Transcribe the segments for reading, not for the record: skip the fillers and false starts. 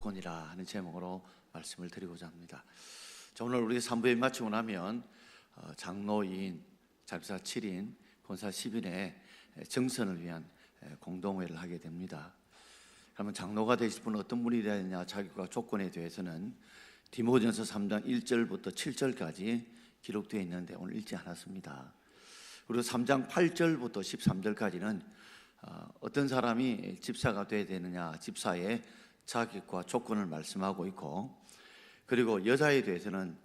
조건이라 하는 제목으로 말씀을 드리고자 합니다. 자, 오늘 우리 3부에 마치고 나면 장로인, 장사 7인, 권사 10인의 정선을 위한 공동회를 하게 됩니다. 그러면 장로가 되실 분은 어떤 분이 되어야 되냐, 자격과 조건에 대해서는 디모데전서 3장 1절부터 7절까지 기록되어 있는데 오늘 읽지 않았습니다. 그리고 3장 8절부터 13절까지는 어떤 사람이 집사가 되어야 되느냐, 집사의 자격과 조건을 말씀하고 있고, 그리고 여자에 대해서는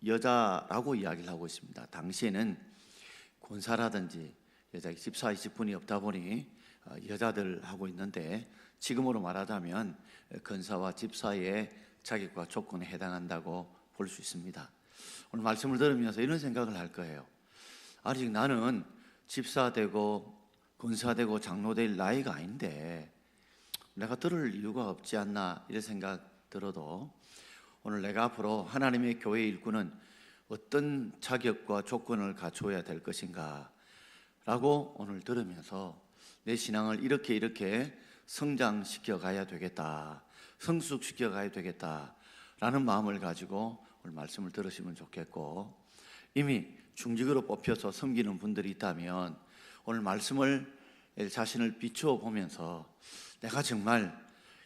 여자라고 이야기를 하고 있습니다. 당시에는 권사라든지 여자 집사 20분이 없다 보니 여자들 하고 있는데, 지금으로 말하자면 권사와 집사의 자격과 조건에 해당한다고 볼 수 있습니다. 오늘 말씀을 들으면서 이런 생각을 할 거예요. 아직 나는 집사되고 권사되고 장로될 나이가 아닌데 내가 들을 이유가 없지 않나, 이런 생각 들어도 오늘 내가 앞으로 하나님의 교회 일꾼은 어떤 자격과 조건을 갖추어야 될 것인가 라고 오늘 들으면서 내 신앙을 이렇게 성장시켜 가야 되겠다, 성숙시켜 가야 되겠다 라는 마음을 가지고 오늘 말씀을 들으시면 좋겠고, 이미 중직으로 뽑혀서 섬기는 분들이 있다면 오늘 말씀을 자신을 비추어 보면서 내가 정말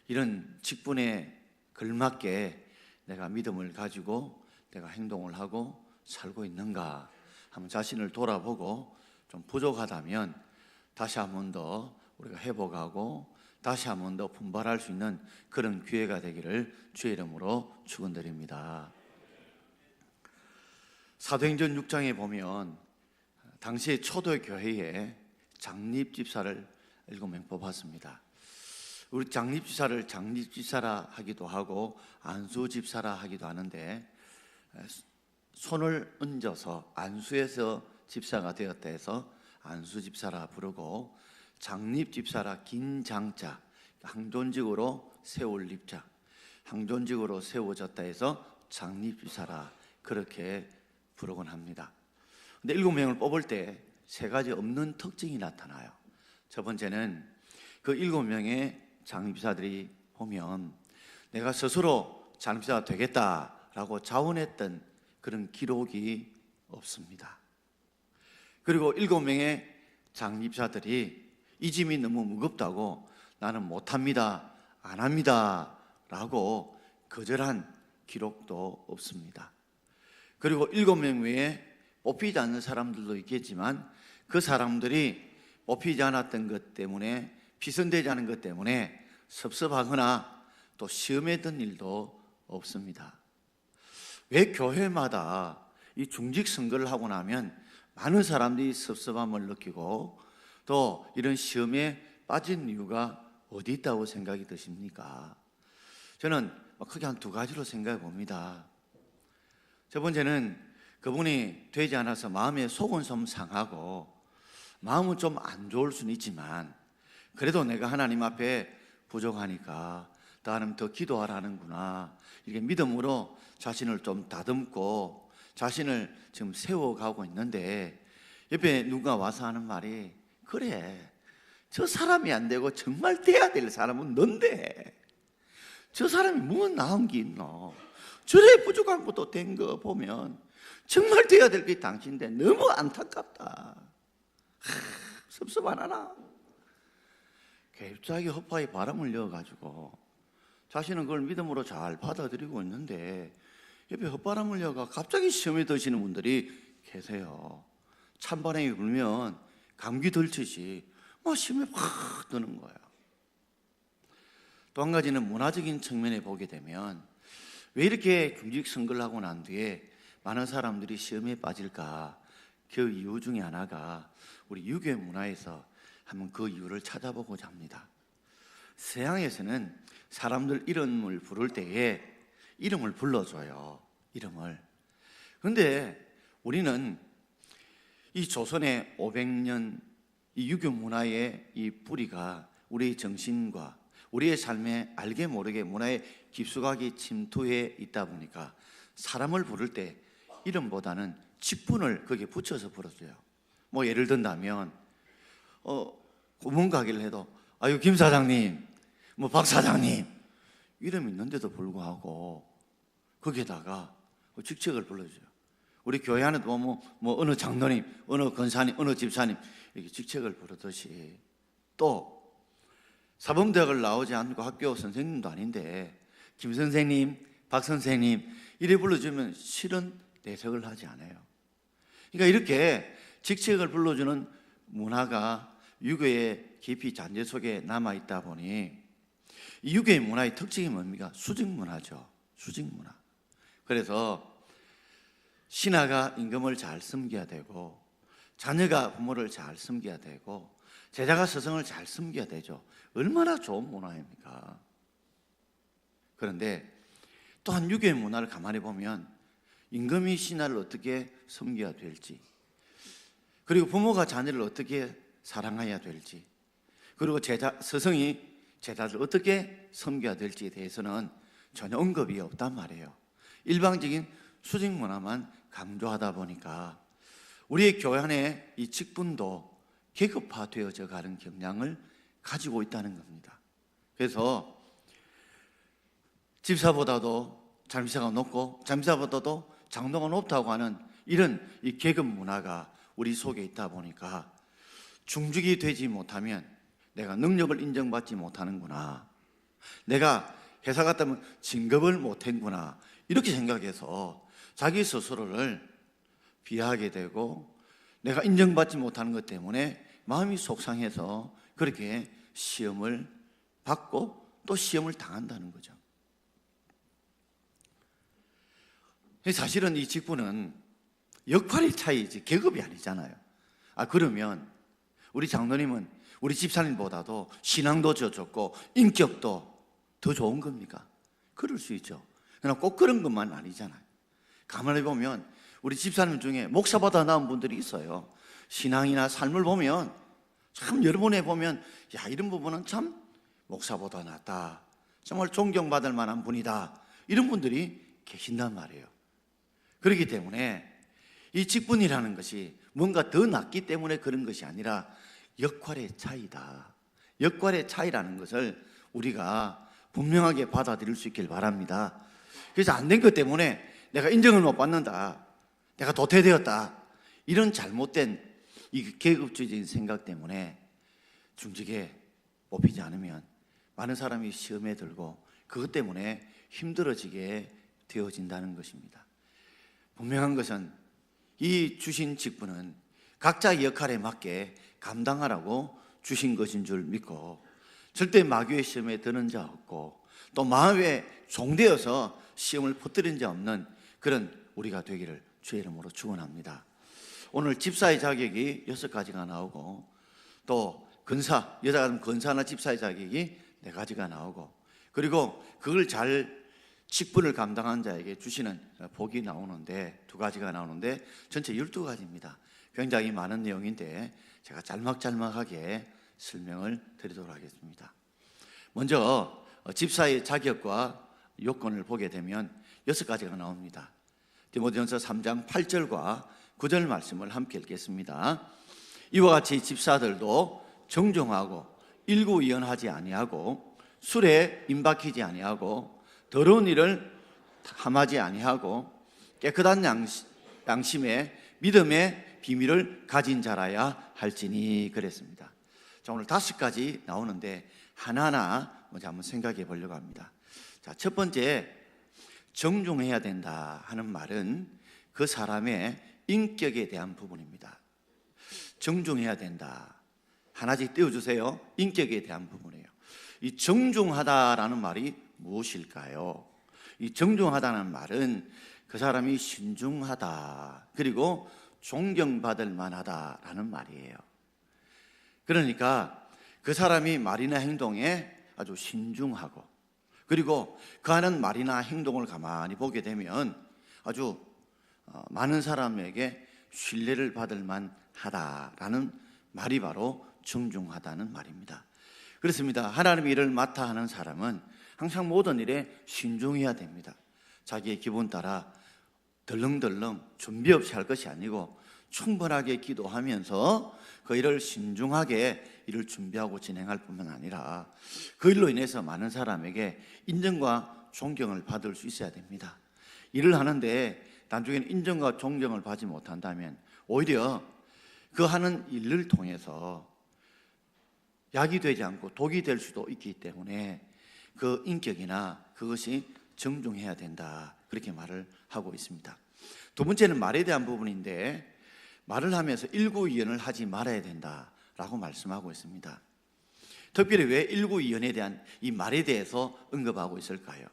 이런 직분에 걸맞게 내가 믿음을 가지고 내가 행동을 하고 살고 있는가 한번 자신을 돌아보고, 좀 부족하다면 다시 한 번 더 우리가 회복하고 다시 한 번 더 분발할 수 있는 그런 기회가 되기를 주의 이름으로 축원드립니다. 사도행전 6장에 보면 당시 초대교회에 장립집사를 7명 뽑았습니다. 우리 장립집사를 장립집사라 하기도 하고 안수집사라 하기도 하는데, 손을 얹어서 안수해서 집사가 되었다 해서 안수집사라 부르고, 장립집사라 긴 장자, 항존직으로 세울 립자, 항존직으로 세워졌다 해서 장립집사라 그렇게 부르곤 합니다. 근데 7명을 뽑을 때 3가지 없는 특징이 나타나요. 첫 번째는 그 7명의 장립사들이 보면 내가 스스로 장립사가 되겠다라고 자원했던 그런 기록이 없습니다. 그리고 7명의 장립사들이 이 짐이 너무 무겁다고 나는 못합니다, 안 합니다 라고 거절한 기록도 없습니다. 그리고 7명 외에 뽑히지 않는 사람들도 있겠지만 그 사람들이 뽑히지 않았던 것 때문에, 피선되지 않은 것 때문에 섭섭하거나 또 시험에 든 일도 없습니다. 왜 교회마다 이 중직 선거를 하고 나면 많은 사람들이 섭섭함을 느끼고 또 이런 시험에 빠진 이유가 어디 있다고 생각이 드십니까? 저는 크게 한 2가지로 생각해 봅니다. 첫 번째는 그분이 되지 않아서 마음에 속은 좀 상하고 마음은 좀 안 좋을 수는 있지만, 그래도 내가 하나님 앞에 부족하니까 나는 더 기도하라는구나, 이렇게 믿음으로 자신을 좀 다듬고 자신을 지금 세워가고 있는데, 옆에 누가 와서 하는 말이, 그래, 저 사람이 안 되고 정말 돼야 될 사람은 넌데 저 사람이 뭐 나은 게 있노, 저래 부족한 것도 된 거 보면 정말 돼야 될 게 당신인데 너무 안타깝다. 섭섭 안 하나? 갑자기 허파에 바람을 넣어가지고 자신은 그걸 믿음으로 잘 받아들이고 있는데 옆에 헛바람을 넣어가 갑자기 시험에 드시는 분들이 계세요. 찬바람이 불면 감기 들듯이 막 시험에 확 드는 거예요. 또 한 가지는 문화적인 측면에 보게 되면 왜 이렇게 중직 선거를 하고 난 뒤에 많은 사람들이 시험에 빠질까? 그 이유 중에 하나가 우리 유교 문화에서 한번 그 이유를 찾아보고자 합니다. 서양에서는 사람들 이름을 부를 때에 이름을 불러줘요. 이름을. 그런데 우리는 이 조선의 500년 이 유교 문화의 이 뿌리가 우리의 정신과 우리의 삶에 알게 모르게 문화의 깊숙하게 침투해 있다 보니까 사람을 부를 때 이름보다는 직분을 거기에 붙여서 불러줘요. 뭐 예를 든다면 구멍가게를 해도 아유 김 사장님, 뭐 박 사장님, 이름이 있는데도 불구하고 거기에다가 직책을 불러줘요. 우리 교회 안에도 뭐 어느 장로님, 어느 권사님, 어느 집사님 이렇게 직책을 부르듯이 또 사범대학을 나오지 않고 학교 선생님도 아닌데 김 선생님, 박 선생님 이래 불러주면 실은 내색을 하지 않아요. 그러니까 이렇게 직책을 불러주는 문화가 유교의 깊이 잔재 속에 남아있다 보니 이 유교의 문화의 특징이 뭡니까? 수직 문화죠. 수직 문화. 그래서 신하가 임금을 잘 섬겨야 되고 자녀가 부모를 잘 섬겨야 되고 제자가 스승을 잘 섬겨야 되죠. 얼마나 좋은 문화입니까? 그런데 또한 유교의 문화를 가만히 보면 임금이 신하를 어떻게 섬겨야 될지, 그리고 부모가 자녀를 어떻게 사랑해야 될지, 그리고 스승이 제자를 어떻게 섬겨야 될지에 대해서는 전혀 언급이 없단 말이에요. 일방적인 수직 문화만 강조하다 보니까 우리의 교회 안에 이 직분도 계급화되어져 가는 경향을 가지고 있다는 겁니다. 그래서 집사보다도 장비사가 높고 장비사보다도 장로가 높다고 하는 이런 이 계급 문화가 우리 속에 있다 보니까 중직이 되지 못하면 내가 능력을 인정받지 못하는구나, 내가 회사 갔다 오면 진급을 못했구나, 이렇게 생각해서 자기 스스로를 비하하게 되고 내가 인정받지 못하는 것 때문에 마음이 속상해서 그렇게 시험을 받고 또 시험을 당한다는 거죠. 사실은 이 직분은 역할의 차이지 계급이 아니잖아요. 그러면 우리 장로님은 우리 집사님보다도 신앙도 더 좋고 인격도 더 좋은 겁니까? 그럴 수 있죠. 그러나 꼭 그런 것만 아니잖아요. 가만히 보면 우리 집사님 중에 목사보다 나은 분들이 있어요. 신앙이나 삶을 보면 참 여러분에 보면 이런 부분은 참 목사보다 낫다, 정말 존경받을 만한 분이다, 이런 분들이 계신단 말이에요. 그렇기 때문에 이 직분이라는 것이 뭔가 더 낫기 때문에 그런 것이 아니라 역할의 차이다. 역할의 차이라는 것을 우리가 분명하게 받아들일 수 있길 바랍니다. 그래서 안 된 것 때문에 내가 인정을 못 받는다, 내가 도태되었다, 이런 잘못된 이 계급주의적인 생각 때문에 중직에 뽑히지 않으면 많은 사람이 시험에 들고 그것 때문에 힘들어지게 되어진다는 것입니다. 분명한 것은 이 주신 직분은 각자의 역할에 맞게 감당하라고 주신 것인 줄 믿고 절대 마귀의 시험에 드는 자 없고 또 마음에 종되어서 시험을 퍼뜨린 자 없는 그런 우리가 되기를 주의 이름으로 축원합니다. 오늘 집사의 자격이 6가지가 나오고 또 근사, 여자는 근사나 집사의 자격이 4가지가 나오고 그리고 그걸 잘 직분을 감당한 자에게 주시는 복이 나오는데 2가지가 나오는데 전체 12가지입니다. 굉장히 많은 내용인데 제가 짤막짤막하게 설명을 드리도록 하겠습니다. 먼저 집사의 자격과 요건을 보게 되면 6가지가 나옵니다. 디모데전서 3장 8절과 9절 말씀을 함께 읽겠습니다. 이와 같이 집사들도 정정하고 일구이연하지 아니하고 술에 임박히지 아니하고 더러운 일을 함하지 아니하고 깨끗한 양심에 믿음의 비밀을 가진 자라야 할지니 그랬습니다. 자, 오늘 5가지 나오는데 하나하나 먼저 한번 생각해 보려고 합니다. 자, 첫 번째, 정중해야 된다 하는 말은 그 사람의 인격에 대한 부분입니다. 정중해야 된다. 하나씩 떼어주세요. 인격에 대한 부분이에요. 이 정중하다라는 말이 무엇일까요? 이 정중하다는 말은 그 사람이 신중하다, 그리고 존경받을 만하다라는 말이에요. 그러니까 그 사람이 말이나 행동에 아주 신중하고 그리고 그 하는 말이나 행동을 가만히 보게 되면 아주 많은 사람에게 신뢰를 받을 만하다라는 말이 바로 정중하다는 말입니다. 그렇습니다. 하나님의 일을 맡아 하는 사람은 항상 모든 일에 신중해야 됩니다. 자기의 기분 따라 덜렁덜렁 준비 없이 할 것이 아니고 충분하게 기도하면서 그 일을 신중하게 일을 준비하고 진행할 뿐만 아니라 그 일로 인해서 많은 사람에게 인정과 존경을 받을 수 있어야 됩니다. 일을 하는데 나중에는 인정과 존경을 받지 못한다면 오히려 그 하는 일을 통해서 약이 되지 않고 독이 될 수도 있기 때문에 그 인격이나 그것이 정중해야 된다, 그렇게 말을 하고 있습니다. 두 번째는 말에 대한 부분인데, 말을 하면서 일구이연을 하지 말아야 된다라고 말씀하고 있습니다. 특별히 왜 일구이연에 대한 이 말에 대해서 언급하고 있을까요?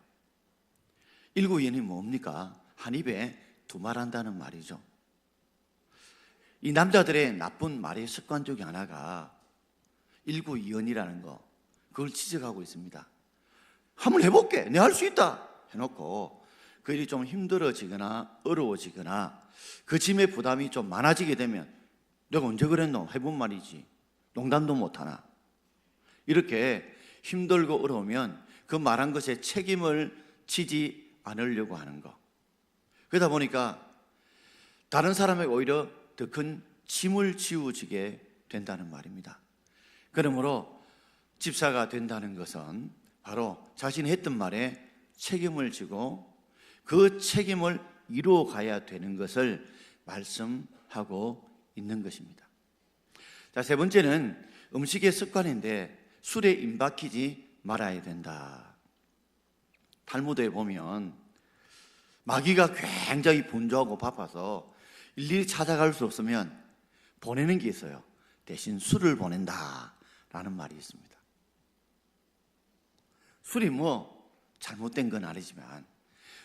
일구이연이 뭡니까? 한 입에 두 말 한다는 말이죠. 이 남자들의 나쁜 말의 습관 중에 하나가 일구이연이라는 거, 그걸 지적하고 있습니다. 한번 해볼게, 내가 할 수 있다 해놓고 그 일이 좀 힘들어지거나 어려워지거나 그 짐의 부담이 좀 많아지게 되면 내가 언제 그랬노? 해본 말이지, 농담도 못하나? 이렇게 힘들고 어려우면 그 말한 것에 책임을 지지 않으려고 하는 거, 그러다 보니까 다른 사람에게 오히려 더 큰 짐을 지우지게 된다는 말입니다. 그러므로 집사가 된다는 것은 바로 자신이 했던 말에 책임을 지고 그 책임을 이루어 가야 되는 것을 말씀하고 있는 것입니다. 자, 세 번째는 음식의 습관인데 술에 임박히지 말아야 된다. 탈무드에 보면 마귀가 굉장히 분주하고 바빠서 일일이 찾아갈 수 없으면 보내는 게 있어요. 대신 술을 보낸다라는 말이 있습니다. 술이 뭐 잘못된 건 아니지만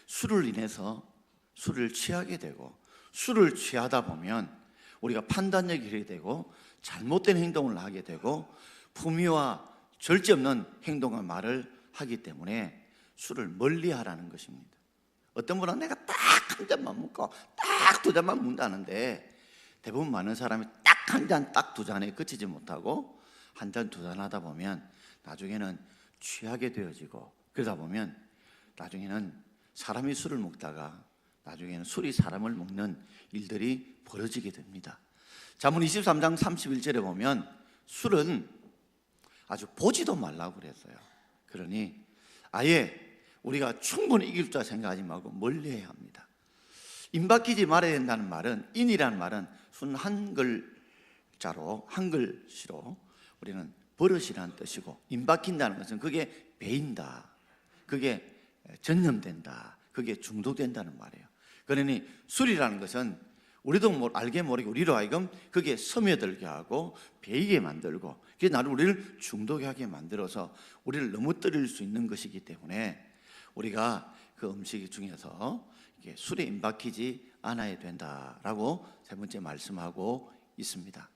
술을 인해서 술을 취하게 되고, 술을 취하다 보면 우리가 판단력이 흐리게 되고 잘못된 행동을 하게 되고 품위와 절제 없는 행동과 말을 하기 때문에 술을 멀리하라는 것입니다. 어떤 분은 내가 딱 한 잔만 먹고 딱 두 잔만 먹는다는데, 대부분 많은 사람이 딱 한 잔, 딱 두 잔에 그치지 못하고 한 잔, 두 잔 하다 보면 나중에는 취하게 되어지고, 그러다 보면 나중에는 사람이 술을 먹다가 나중에는 술이 사람을 먹는 일들이 벌어지게 됩니다. 잠언 23장 31절에 보면 술은 아주 보지도 말라고 그랬어요. 그러니 아예 우리가 충분히 이길 줄 생각하지 말고 멀리해야 합니다. 임박히지 말아야 된다는 말은, 인이라는 말은 순 한글자로, 한글시로 우리는 버릇이라는 뜻이고, 임박힌다는 것은 그게 배인다, 그게 전염된다, 그게 중독된다는 말이에요. 그러니 술이라는 것은 우리도 알게 모르게 우리로 하여금 그게 스며들게 하고 배이게 만들고, 그게 나를 우리를 중독하게 만들어서 우리를 넘어뜨릴 수 있는 것이기 때문에 우리가 그 음식 중에서 이게 술에 임박히지 않아야 된다라고 세 번째 말씀하고 있습니다.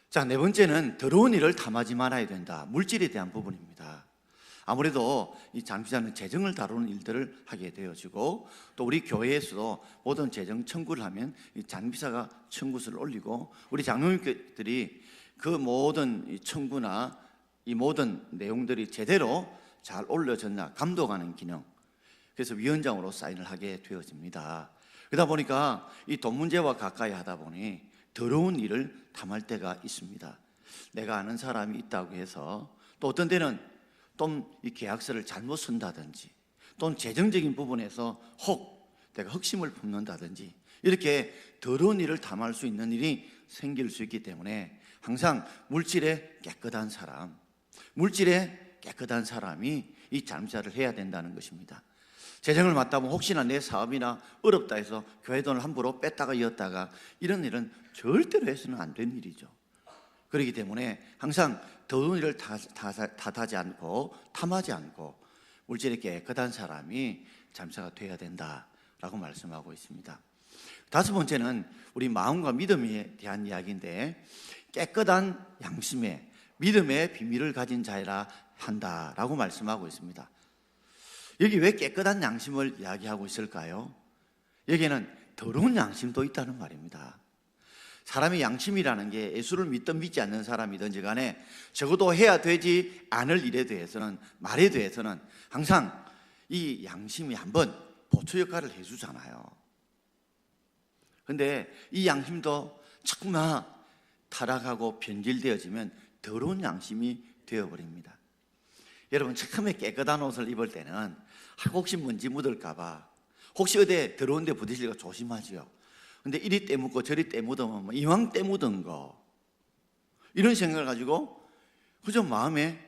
자, 네 번째는 더러운 일을 탐하지 말아야 된다. 물질에 대한 부분입니다. 아무래도 이 장비자는 재정을 다루는 일들을 하게 되어지고, 또 우리 교회에서도 모든 재정 청구를 하면 이 장비사가 청구서를 올리고, 우리 장로님들이 그 모든 청구나 이 모든 내용들이 제대로 잘 올려졌나 감독하는 기능, 그래서 위원장으로 사인을 하게 되어집니다. 그러다 보니까 이 돈 문제와 가까이 하다 보니 더러운 일을 탐할 때가 있습니다. 내가 아는 사람이 있다고 해서, 또 어떤 때는 또 이 계약서를 잘못 쓴다든지, 또는 재정적인 부분에서 혹 내가 흑심을 품는다든지, 이렇게 더러운 일을 탐할 수 있는 일이 생길 수 있기 때문에 항상 물질에 깨끗한 사람, 물질에 깨끗한 사람이 이 장사를 해야 된다는 것입니다. 재정을 맡다 보면 혹시나 내 사업이나 어렵다 해서 교회 돈을 함부로 뺐다가 이었다가, 이런 일은 절대로 해서는 안 되는 일이죠. 그렇기 때문에 항상 더러운 일을 탓하지 않고 탐하지 않고 물질이 깨끗한 사람이 장사가 돼야 된다라고 말씀하고 있습니다. 다섯 번째는 우리 마음과 믿음에 대한 이야기인데, 깨끗한 양심에 믿음의 비밀을 가진 자라 한다라고 말씀하고 있습니다. 여기 왜 깨끗한 양심을 이야기하고 있을까요? 여기에는 더러운 양심도 있다는 말입니다. 사람의 양심이라는 게 예수를 믿든 믿지 않는 사람이든지 간에 적어도 해야 되지 않을 일에 대해서는, 말에 대해서는 항상 이 양심이 한번 보초 역할을 해주잖아요. 근데 이 양심도 정말 타락하고 변질되어지면 더러운 양심이 되어버립니다. 여러분, 처음에 깨끗한 옷을 입을 때는 혹시 먼지 묻을까봐, 혹시 어디 더러운 데 부딪힐까 조심하지요. 근데 이리 때 묻고 저리 때 묻으면 이왕 때 묻은 거, 이런 생각을 가지고 그저 마음에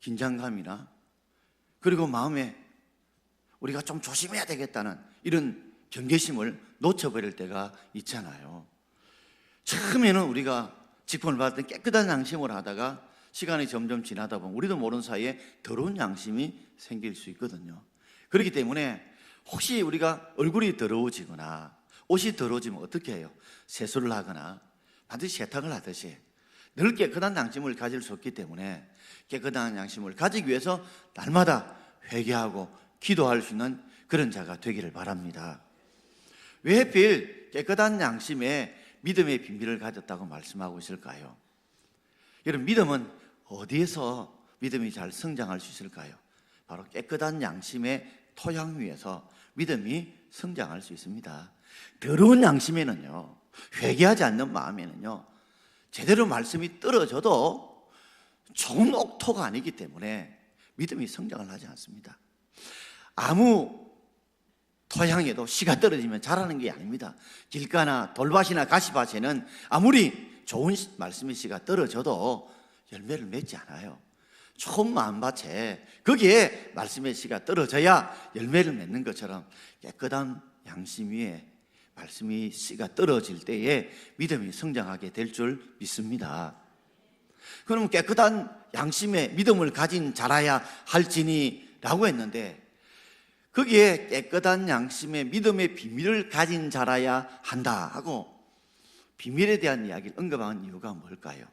긴장감이나, 그리고 마음에 우리가 좀 조심해야 되겠다는 이런 경계심을 놓쳐버릴 때가 있잖아요. 처음에는 우리가 직분을 받을 때 깨끗한 양심을 하다가 시간이 점점 지나다 보면 우리도 모르는 사이에 더러운 양심이 생길 수 있거든요. 그렇기 때문에 혹시 우리가 얼굴이 더러워지거나 옷이 더러워지면 어떻게 해요? 세수를 하거나 반드시 세탁을 하듯이 늘 깨끗한 양심을 가질 수 없기 때문에 깨끗한 양심을 가지기 위해서 날마다 회개하고 기도할 수 있는 그런 자가 되기를 바랍니다. 왜 하필 깨끗한 양심에 믿음의 비밀을 가졌다고 말씀하고 있을까요? 여러분, 믿음은 어디에서 믿음이 잘 성장할 수 있을까요? 바로 깨끗한 양심의 토양 위에서 믿음이 성장할 수 있습니다. 더러운 양심에는요, 회개하지 않는 마음에는요, 제대로 말씀이 떨어져도 좋은 옥토가 아니기 때문에 믿음이 성장을 하지 않습니다. 아무 토양에도 씨가 떨어지면 자라는 게 아닙니다. 길가나 돌밭이나 가시밭에는 아무리 좋은 말씀의 씨가 떨어져도 열매를 맺지 않아요. 좋은 마음밭에 거기에 말씀의 씨가 떨어져야 열매를 맺는 것처럼 깨끗한 양심 위에 말씀의 씨가 떨어질 때에 믿음이 성장하게 될 줄 믿습니다. 그럼 깨끗한 양심에 믿음을 가진 자라야 할지니 라고 했는데, 거기에 깨끗한 양심에 믿음의 비밀을 가진 자라야 한다 하고 비밀에 대한 이야기를 언급한 이유가 뭘까요?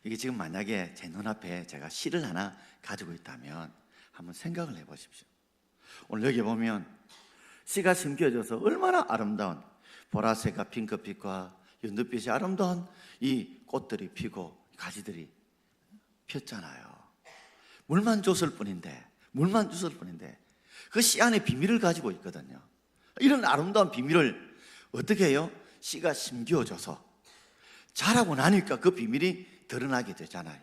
이게 지금 만약에 제 눈앞에 제가 실을 하나 가지고 있다면 한번 생각을 해보십시오. 오늘 여기 보면 씨가 심겨져서 얼마나 아름다운 보라색과 핑크빛과 연두빛이 아름다운 이 꽃들이 피고 가지들이 폈잖아요. 물만 줬을 뿐인데 그 씨 안에 비밀을 가지고 있거든요. 이런 아름다운 비밀을 어떻게 해요? 씨가 심겨져서 자라고 나니까 그 비밀이 드러나게 되잖아요.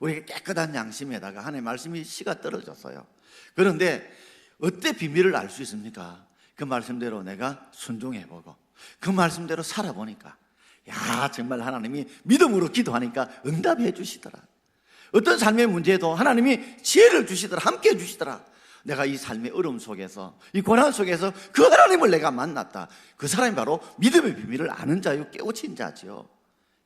우리가 깨끗한 양심에다가 하나님의 말씀이 씨가 떨어졌어요. 그런데 어때 비밀을 알 수 있습니까? 그 말씀대로 내가 순종해보고 그 말씀대로 살아보니까, 야, 정말 하나님이 믿음으로 기도하니까 응답해 주시더라. 어떤 삶의 문제에도 하나님이 지혜를 주시더라. 함께 주시더라. 내가 이 삶의 어려움 속에서, 이 고난 속에서 그 하나님을 내가 만났다. 그 사람이 바로 믿음의 비밀을 아는 자요, 깨우친 자지요.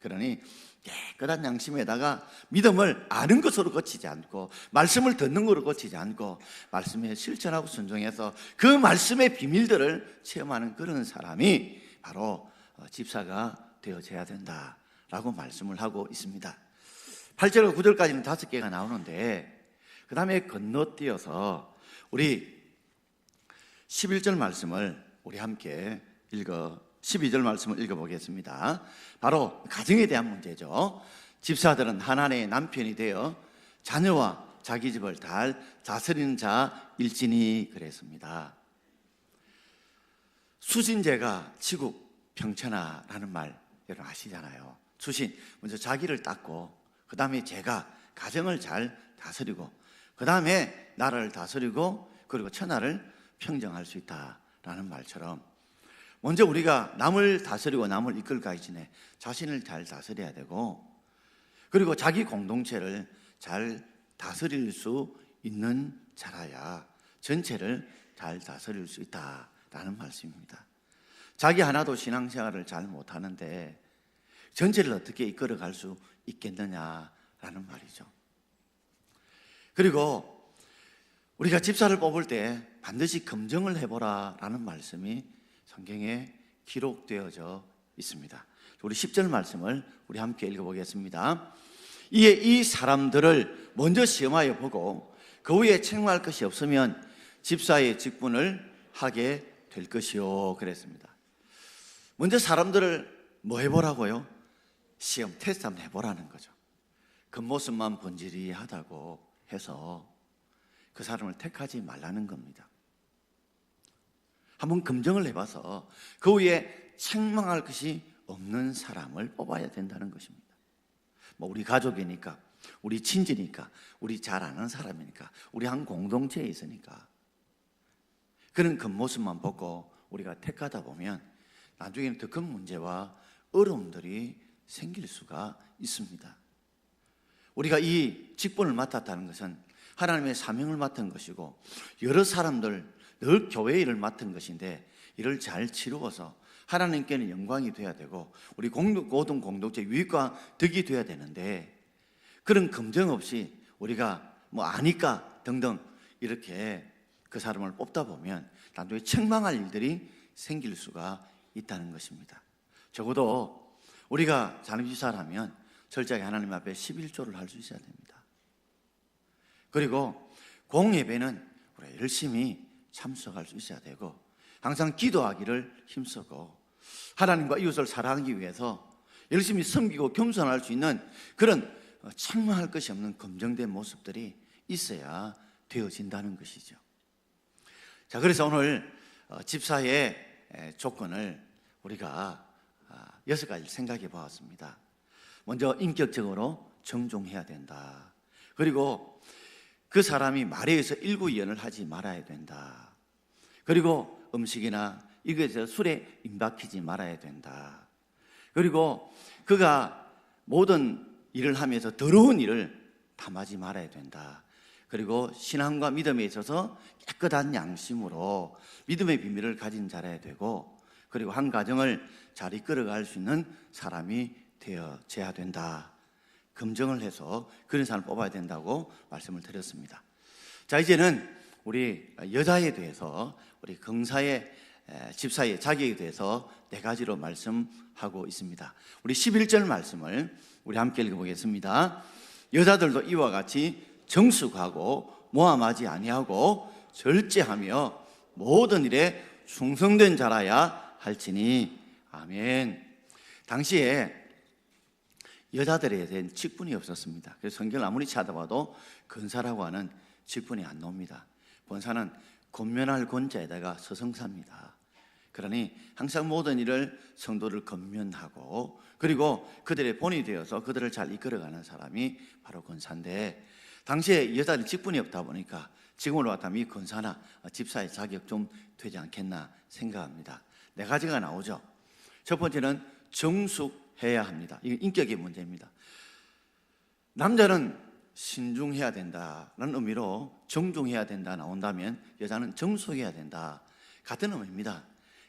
그러니 깨끗한 양심에다가 믿음을 아는 것으로 거치지 않고 말씀을 듣는 것으로 거치지 않고 말씀에 실천하고 순종해서 그 말씀의 비밀들을 체험하는 그런 사람이 바로 집사가 되어져야 된다라고 말씀을 하고 있습니다. 8절과 9절까지는 5개가 나오는데 그 다음에 건너뛰어서 우리 11절 말씀을 우리 함께 12절 말씀을 읽어보겠습니다. 바로 가정에 대한 문제죠. 집사들은 하나님의 남편이 되어 자녀와 자기 집을 잘 다스리는 자일지니 그랬습니다. 수신제가 치국 평천하라는 말 여러분 아시잖아요. 수신, 먼저 자기를 닦고 그 다음에 제가 가정을 잘 다스리고 그 다음에 나라를 다스리고 그리고 천하를 평정할 수 있다라는 말처럼 먼저 우리가 남을 다스리고 남을 이끌기까지 전에 자신을 잘 다스려야 되고, 그리고 자기 공동체를 잘 다스릴 수 있는 자라야 전체를 잘 다스릴 수 있다라는 말씀입니다. 자기 하나도 신앙생활을 잘 못하는데 전체를 어떻게 이끌어갈 수 있겠느냐라는 말이죠. 그리고 우리가 집사를 뽑을 때 반드시 검증을 해보라라는 말씀이 성경에 기록되어져 있습니다. 우리 10절 말씀을 우리 함께 읽어보겠습니다. 이에 이 사람들을 먼저 시험하여 보고 그 후에 책망할 것이 없으면 집사의 직분을 하게 될 것이요 그랬습니다. 먼저 사람들을 뭐 해보라고요? 시험, 테스트 한번 해보라는 거죠. 겉모습만 번지르하다고 해서 그 사람을 택하지 말라는 겁니다. 한번 검증을 해봐서 그 후에 책망할 것이 없는 사람을 뽑아야 된다는 것입니다. 뭐 우리 가족이니까, 우리 친지니까, 우리 잘 아는 사람이니까, 우리 한 공동체에 있으니까 그런 겉모습만 보고 우리가 택하다 보면 나중에는 더 큰 문제와 어려움들이 생길 수가 있습니다. 우리가 이 직분을 맡았다는 것은 하나님의 사명을 맡은 것이고 여러 사람들, 늘 교회 일을 맡은 것인데 이를 잘 치루어서 하나님께는 영광이 돼야 되고 우리 모든 공동체 유익과 덕이 돼야 되는데 그런 검증 없이 우리가 뭐 아니까 등등 이렇게 그 사람을 뽑다 보면 나중에 책망할 일들이 생길 수가 있다는 것입니다. 적어도 우리가 장립지사라면 철저하게 하나님 앞에 11조를 할 수 있어야 됩니다. 그리고 공예배는 우리가 열심히 참석할 수 있어야 되고 항상 기도하기를 힘쓰고 하나님과 이웃을 사랑하기 위해서 열심히 섬기고 겸손할 수 있는 그런 책망할 것이 없는 검증된 모습들이 있어야 되어진다는 것이죠. 자, 그래서 오늘 집사의 조건을 우리가 6가지 생각해 보았습니다. 먼저 인격적으로 정중해야 된다. 그리고 그 사람이 말에 의해서 일구이연을 하지 말아야 된다. 그리고 음식이나 이것에서 술에 임박히지 말아야 된다. 그리고 그가 모든 일을 하면서 더러운 일을 담하지 말아야 된다. 그리고 신앙과 믿음에 있어서 깨끗한 양심으로 믿음의 비밀을 가진 자라야 되고 그리고 한 가정을 잘 이끌어갈 수 있는 사람이 되어져야 된다. 검증을 해서 그런 사람을 뽑아야 된다고 말씀을 드렸습니다. 자, 이제는 우리 여자에 대해서 우리 긍사의 집사의 자격에 대해서 4가지로 말씀하고 있습니다. 우리 11절 말씀을 우리 함께 읽어보겠습니다. 여자들도 이와 같이 정숙하고 모함하지 아니하고 절제하며 모든 일에 충성된 자라야 할지니. 아멘. 당시에 여자들에 대한 직분이 없었습니다. 그래서 성경을 아무리 찾아봐도 근사라고 하는 직분이 안 나옵니다. 권사는 권면할 권자에다가 서성사입니다. 그러니 항상 모든 일을 성도를 권면하고 그리고 그들의 본이 되어서 그들을 잘 이끌어가는 사람이 바로 권사인데 당시에 여자들 직분이 없다 보니까 지금으로 같다면 이 권사나 집사의 자격 좀 되지 않겠나 생각합니다. 4가지가 나오죠. 첫 번째는 정숙해야 합니다. 이게 인격의 문제입니다. 남자는 신중해야 된다는 의미로 정중해야 된다 나온다면 여자는 정숙해야 된다 같은 의미입니다.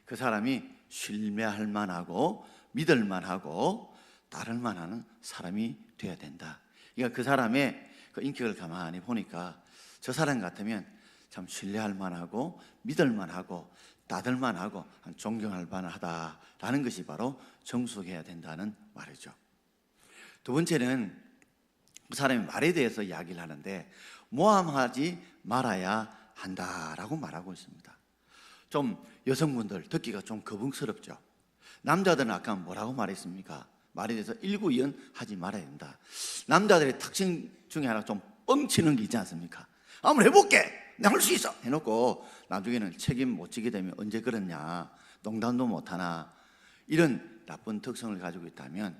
그 사람이 신뢰할 만하고 믿을 만하고 따를 만한 사람이 돼야 된다. 그러니까 그 사람의 그 인격을 가만히 보니까 저 사람 같으면 참 신뢰할 만하고 믿을 만하고 따를 만하고 존경할 만하다라는 것이 바로 정숙해야 된다는 말이죠. 두 번째는 그 사람의 말에 대해서 이야기를 하는데 모함하지 말아야 한다라고 말하고 있습니다. 좀 여성분들 듣기가 좀 거북스럽죠. 남자들은 아까 뭐라고 말했습니까? 말에 대해서 일구이연하지 말아야 된다. 남자들의 특징 중에 하나 좀 뻥치는 게 있지 않습니까? 한번 해볼게! 내가 할 수 있어! 해놓고 나중에는 책임 못 지게 되면 언제 그랬냐, 농담도 못하나, 이런 나쁜 특성을 가지고 있다면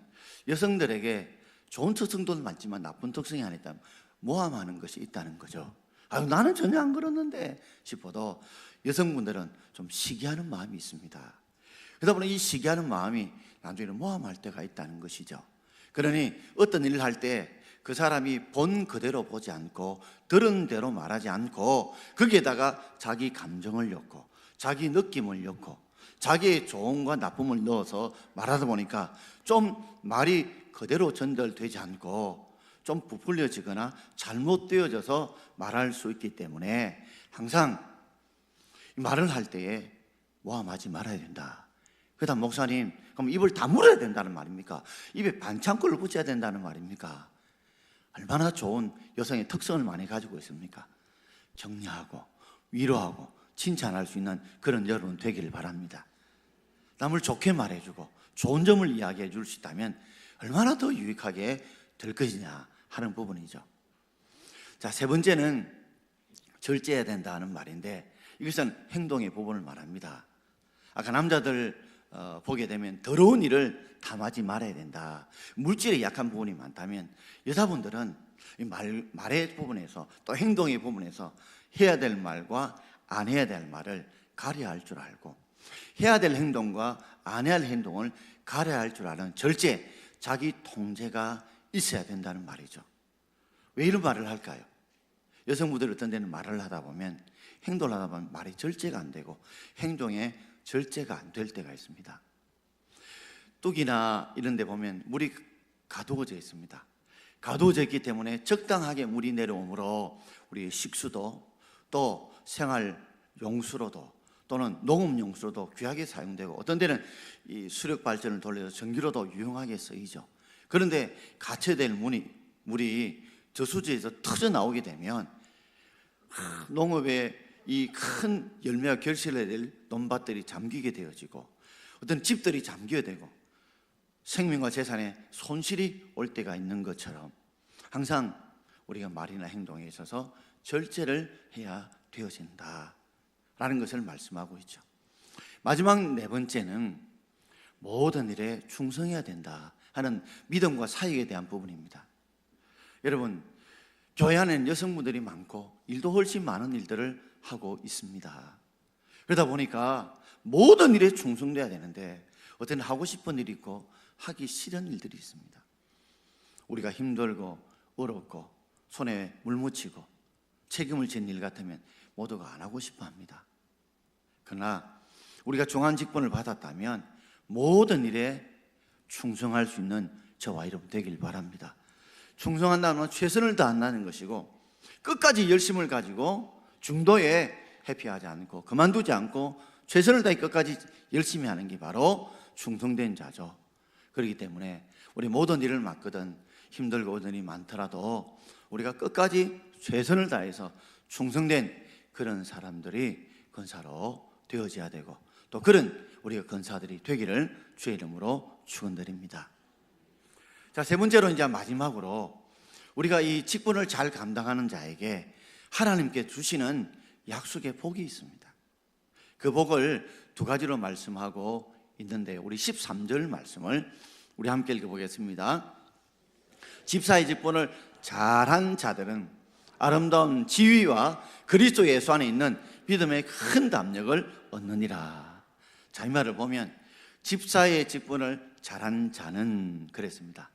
여성들에게 좋은 특성도 많지만 나쁜 특성이 하나 있다면 모함하는 것이 있다는 거죠. 아유, 나는 전혀 안 그랬는데 싶어도 여성분들은 좀 시기하는 마음이 있습니다. 그러다 보니 이 시기하는 마음이 나중에는 모함할 때가 있다는 것이죠. 그러니 어떤 일을 할 때 그 사람이 본 그대로 보지 않고 들은 대로 말하지 않고 거기에다가 자기 감정을 넣고 자기 느낌을 넣고 자기의 좋음과 나쁨을 넣어서 말하다 보니까 좀 말이 그대로 전달되지 않고 좀 부풀려지거나 잘못되어져서 말할 수 있기 때문에 항상 말을 할 때에 모함하지 말아야 된다. 그다음 목사님, 그럼 입을 다물어야 된다는 말입니까? 입에 반창고를 붙여야 된다는 말입니까? 얼마나 좋은 여성의 특성을 많이 가지고 있습니까? 격려하고 위로하고 칭찬할 수 있는 그런 여러분 되기를 바랍니다. 남을 좋게 말해주고 좋은 점을 이야기해 줄 수 있다면 얼마나 더 유익하게 될 것이냐 하는 부분이죠. 자, 세 번째는 절제해야 된다는 말인데 이것은 행동의 부분을 말합니다. 아까 남자들 보게 되면 더러운 일을 탐하지 말아야 된다. 물질에 약한 부분이 많다면 여자분들은 이 말의 부분에서 또 행동의 부분에서 해야 될 말과 안 해야 될 말을 가려야 할 줄 알고, 해야 될 행동과 안 해야 할 행동을 가려야 할 줄 아는 절제, 자기 통제가 있어야 된다는 말이죠. 왜 이런 말을 할까요? 여성분들 어떤 데는 말을 하다 보면, 행동을 하다 보면 말이 절제가 안 되고 행동에 절제가 안 될 때가 있습니다. 뚝이나 이런 데 보면 물이 가두어져 있습니다. 가두어져 있기 때문에 적당하게 물이 내려오므로 우리 식수도 또 생활 용수로도 또는 농업 용수로도 귀하게 사용되고, 어떤 데는 이 수력 발전을 돌려서 전기로도 유용하게 쓰이죠. 그런데 갇혀야 될 물이 저수지에서 터져 나오게 되면 농업에 이 큰 열매가 결실해야 될 논밭들이 잠기게 되어지고, 어떤 집들이 잠기게 되고 생명과 재산에 손실이 올 때가 있는 것처럼, 항상 우리가 말이나 행동에 있어서 절제를 해야 되어진다라는 것을 말씀하고 있죠. 마지막 네 번째는 모든 일에 충성해야 된다 하는 믿음과 사역에 대한 부분입니다. 여러분, 교회 안에는 여성분들이 많고 일도 훨씬 많은 일들을 하고 있습니다. 그러다 보니까 모든 일에 충성돼야 되는데, 어떤 하고 싶은 일이 있고 하기 싫은 일들이 있습니다. 우리가 힘들고 어렵고 손에 물 묻히고 책임을 진 일 같으면 모두가 안 하고 싶어 합니다. 그러나 우리가 중한 직분을 받았다면 모든 일에 충성할 수 있는 저와 여러분 되길 바랍니다. 충성한다는 건 최선을 다한다는 것이고, 끝까지 열심을 가지고 중도에 회피하지 않고 그만두지 않고 최선을 다해 끝까지 열심히 하는 게 바로 충성된 자죠. 그렇기 때문에 우리 모든 일을 맡거든 힘들고 어려운 일이 많더라도 우리가 끝까지 최선을 다해서 충성된 그런 사람들이 권사로 되어져야 되고, 또 그런 우리가 권사들이 되기를 주의 이름으로 축원드립니다. 자, 세 번째로 이제 마지막으로 우리가 이 직분을 잘 감당하는 자에게 하나님께 주시는 약속의 복이 있습니다. 그 복을 두 가지로 말씀하고 있는데, 우리 13절 말씀을 우리 함께 읽어보겠습니다. 집사의 직분을 잘한 자들은 아름다운 지위와 그리스도 예수 안에 있는 믿음의 큰 담력을 얻느니라. 자, 이 말을 보면 집사의 직분을 잘한 자는 그랬습니다.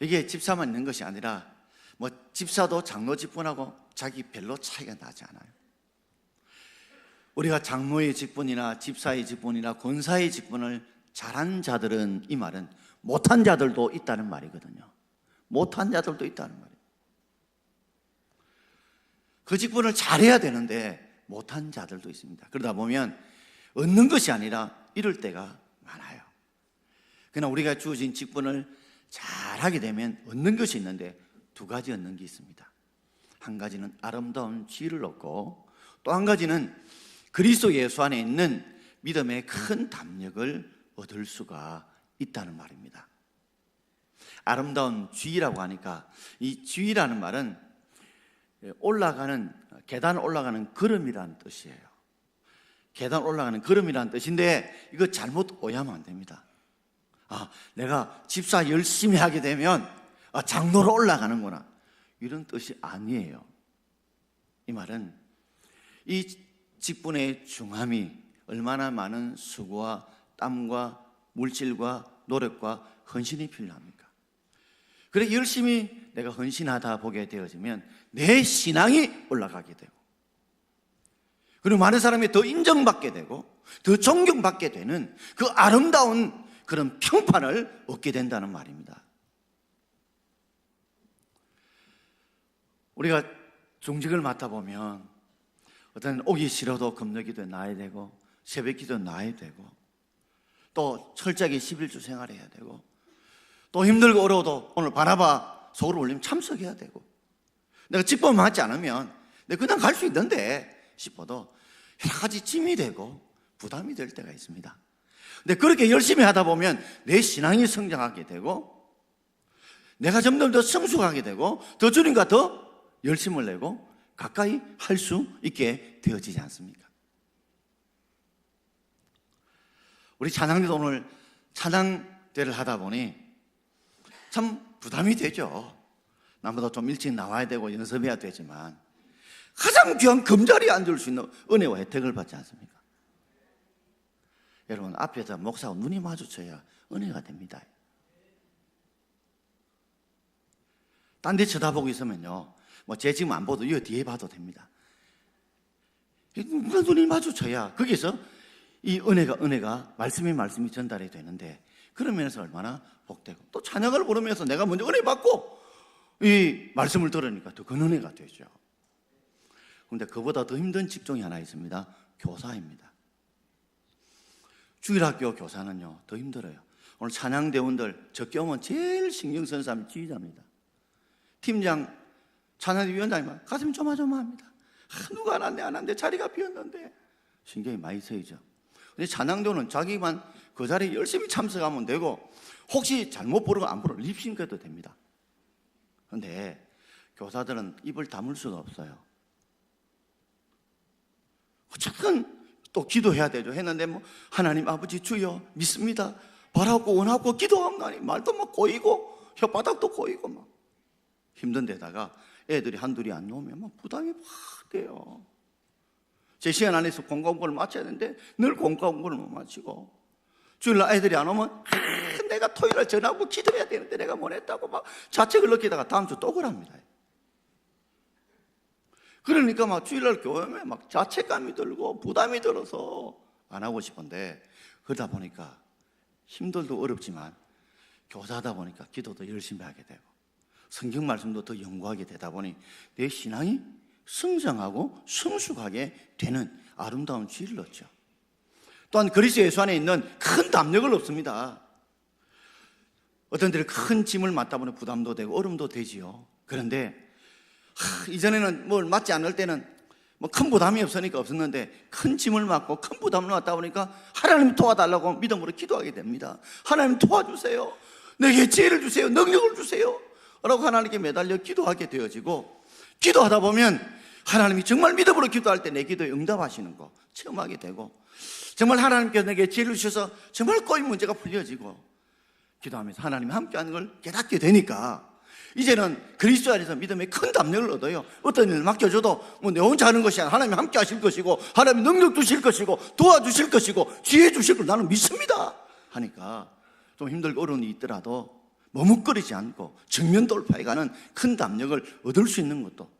이게 집사만 있는 것이 아니라 집사도 장로 직분하고 자기 별로 차이가 나지 않아요. 우리가 장로의 직분이나 집사의 직분이나 권사의 직분을 잘한 자들은, 이 말은 못한 자들도 있다는 말이거든요. 못한 자들도 있다는 말이에요. 그 직분을 잘해야 되는데 못한 자들도 있습니다. 그러다 보면 얻는 것이 아니라 잃을 때가 많아요. 그러나 우리가 주어진 직분을 잘하게 되면 얻는 것이 있는데 두 가지 얻는 게 있습니다. 한 가지는 아름다운 지위를 얻고, 또 한 가지는 그리스도 예수 안에 있는 믿음의 큰 담력을 얻을 수가 있다는 말입니다. 아름다운 지위라고 하니까, 이 지위라는 말은 올라가는, 계단 올라가는 걸음이라는 뜻이에요. 계단 올라가는 걸음이라는 뜻인데, 이거 잘못 오해하면 안 됩니다. 내가 집사 열심히 하게 되면 장로로 올라가는구나, 이런 뜻이 아니에요. 이 말은 이 직분의 중함이 얼마나 많은 수고와 땀과 물질과 노력과 헌신이 필요합니까? 그래 열심히 내가 헌신하다 보게 되어지면 내 신앙이 올라가게 되고, 그리고 많은 사람이 더 인정받게 되고 더 존경받게 되는 그 아름다운 그런 평판을 얻게 된다는 말입니다. 우리가 중직을 맡아보면 어떤 오기 싫어도 금요기도에 나야 되고, 새벽기도 나야 되고, 또 철저하게 11주 생활해야 되고, 또 힘들고 어려워도 오늘 바나바 서울 올리면 참석해야 되고, 내가 직분 맞지 않으면 내가 그냥 갈 수 있는데 싶어도 여러 가지 짐이 되고 부담이 될 때가 있습니다. 근데 그렇게 열심히 하다 보면 내 신앙이 성장하게 되고, 내가 점점 더 성숙하게 되고, 더 주님과 더 열심을 내고 가까이 할 수 있게 되어지지 않습니까? 우리 찬양대도 오늘 찬양대를 하다 보니 참 부담이 되죠. 나보다 좀 일찍 나와야 되고 연습해야 되지만 가장 귀한 금자리에 앉을 수 있는 은혜와 혜택을 받지 않습니까? 여러분, 앞에서 목사하고 눈이 마주쳐야 은혜가 됩니다. 딴 데 쳐다보고 있으면요, 뭐 제 지금 안 봐도 이 뒤에 봐도 됩니다. 누가 눈이 마주쳐야 거기서 이 은혜가 말씀이 전달이 되는데, 그런 면에서 얼마나 복되고, 또 찬양을 부르면서 내가 먼저 은혜 받고 이 말씀을 들으니까 더 큰 은혜가 되죠. 그런데 그보다 더 힘든 직종이 하나 있습니다. 교사입니다. 주일학교 교사는요 더 힘들어요. 오늘 찬양대원들 적게 오면 제일 신경 쓰는 사람이 지휘자입니다. 팀장, 찬양위원장님 가슴이 조마조마합니다. 누가 안 왔는데 자리가 비었는데 신경이 많이 쓰이죠. 근데 찬양대원은 자기만 그 자리에 열심히 참석하면 되고, 혹시 잘못 부르고 안 부르고 립싱크해도 됩니다. 그런데 교사들은 입을 다물 수가 없어요. 어쨌든 또 기도해야 되죠. 했는데 뭐 하나님 아버지 주여 믿습니다, 바라고 원하고 기도합나니 말도 막 꼬이고 혓바닥도 꼬이고 막 힘든 데다가 애들이 한둘이 안 오면 막 부담이 막 돼요. 제 시간 안에서 공과 공부를 마쳐야 되는데 늘 공과 공부를 못 마치고, 주일날 애들이 안 오면 내가 토요일날 전화하고 기도해야 되는데 내가 못 했다고 막 자책을 느끼다가 다음 주 또 그럽니다. 그러니까 막 주일날 교회에 막 자책감이 들고 부담이 들어서 안 하고 싶은데, 그러다 보니까 힘들도 어렵지만 교사하다 보니까 기도도 열심히 하게 되고 성경 말씀도 더 연구하게 되다 보니 내 신앙이 성장하고 성숙하게 되는 아름다운 지혜를 얻죠. 또한 그리스도 예수 안에 있는 큰 담력을 얻습니다. 어떤 데를 큰 짐을 맡다 보니 부담도 되고 어려움도 되지요. 그런데 이전에는 뭘 맡지 않을 때는 뭐 큰 부담이 없으니까 없었는데, 큰 짐을 맡고 큰 부담을 맡다 보니까 하나님 도와달라고 믿음으로 기도하게 됩니다. 하나님 도와주세요, 내게 지혜를 주세요, 능력을 주세요 라고 하나님께 매달려 기도하게 되어지고, 기도하다 보면 하나님이 정말 믿음으로 기도할 때 내 기도에 응답하시는 거 체험하게 되고, 정말 하나님께서 내게 지혜를 주셔서 정말 꼬인 문제가 풀려지고, 기도하면서 하나님이 함께하는 걸 깨닫게 되니까 이제는 그리스도 안에서 믿음의 큰 담력을 얻어요. 어떤 일을 맡겨줘도 뭐 내 혼자 하는 것이 아니라 하나님이 함께 하실 것이고, 하나님이 능력 주실 것이고, 도와주실 것이고, 지혜 주실 걸 나는 믿습니다 하니까 좀 힘들고 어려운 일이 있더라도 머뭇거리지 않고 정면 돌파해가는 큰 담력을 얻을 수 있는 것도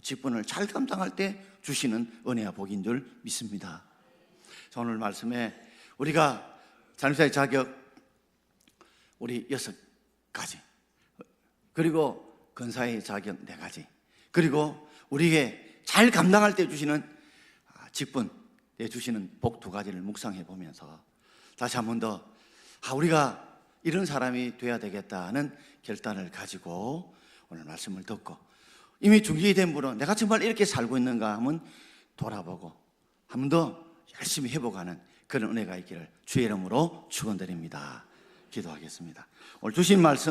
직분을 잘 감당할 때 주시는 은혜와 복인 줄 믿습니다. 자, 오늘 말씀에 우리가 장립사의 자격 우리 6가지, 그리고 근사의 자격 4가지, 그리고 우리에게 잘 감당할 때 주시는 직분, 주시는 복 2가지를 묵상해 보면서 다시 한 번 더 우리가 이런 사람이 돼야 되겠다는 결단을 가지고 오늘 말씀을 듣고, 이미 중지된 분은 내가 정말 이렇게 살고 있는가 하면 돌아보고 한 번 더 열심히 회복하는 그런 은혜가 있기를 주의 이름으로 축원드립니다. 기도하겠습니다. 오늘 주신 말씀